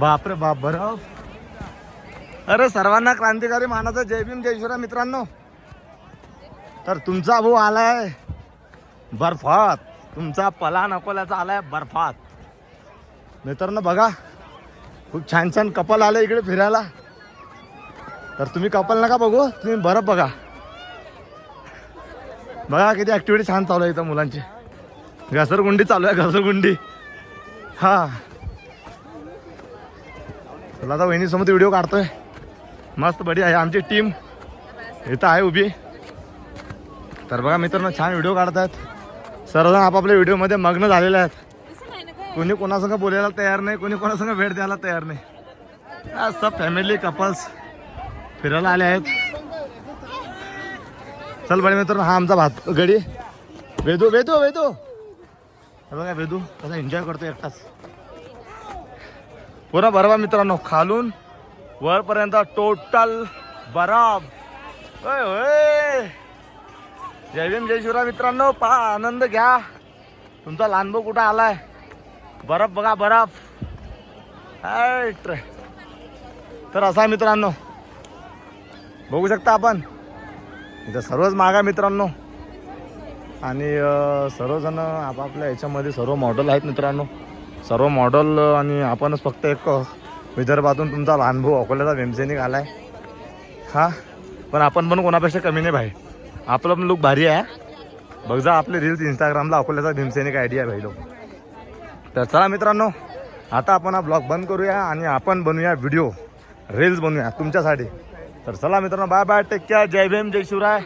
बापरे बाप बरं. अरे सर्वांना क्रांतिकारी मानाचा जय भीम जय शिवराय मित्रांनो. तर तुमचा भाऊ आलाय बर्फात, तुमचा पलान अकोल्याचा आलाय बर्फात. मित्रांनो बघा खूप छान छान कपल आले इकडे फिरायला. तर तुम्ही कपल नका बघू, तुम्ही बर्फ बघा. बघा किती ऍक्टिव्हिटी छान चालू आहे इथं मुलांची. घसरगुंडी चालू आहे, घसरगुंडी. हा तुला आता वहिनीसमोर व्हिडिओ काढतोय. मस्त बडी आहे आमची टीम इथं आहे उभी. तर बघा मित्रांनो छान व्हिडिओ काढतात. सर्वजण आपापल्या व्हिडिओमध्ये मग्न झालेले आहेत. कोणी कोणासंग बोलायला तयार नाही, कोणी कोणासंग भेट द्यायला तयार नाही. सब फॅमिली कपल्स फिरायला आले आहेत. चल बडे मित्रांनो हा आमचा भात गडी वेदू वेदू वेदू. बघा वेदू कसा एन्जॉय करतो एकटाच. पुरा बरोबर मित्रांनो खालून वरपर्यंत टोटल बराब. होय होय जय भीम जय शिवराय मित्रांनो. पहा आनंद घ्या. तुमचा लहान भाऊ कुठं आलाय. बर्फ बघा बर्फ. तर असा मित्रांनो बघू शकता आपण इथं सर्वच मागा मित्रांनो. आणि सर्वजण आपापल्या ह्याच्यामध्ये सर्व मॉडेल आहेत मित्रांनो. सर्व मॉडेल आणि आपणच फक्त एक विदर्भातून तुमचा लहान भाऊ अकोल्याचा भीमसैनिक आलाय. हा पण आपण पण कोणापेक्षा कमी नाही भाई. आपलं पण लुक भारी आहे. बघ जा आपले रील्स इंस्टाग्रामला अकोल्याचा भीमसैनिक आयडिया आहे भाई लोक. तर चला मित्रांनो आता आपण हा ब्लॉग बंद करूया आणि आपण बनवूया व्हिडिओ रील्स बनवूया तुमच्यासाठी. तर चला मित्रांनो बाय बाय टेक केअर. जय भीम जय शिवराय.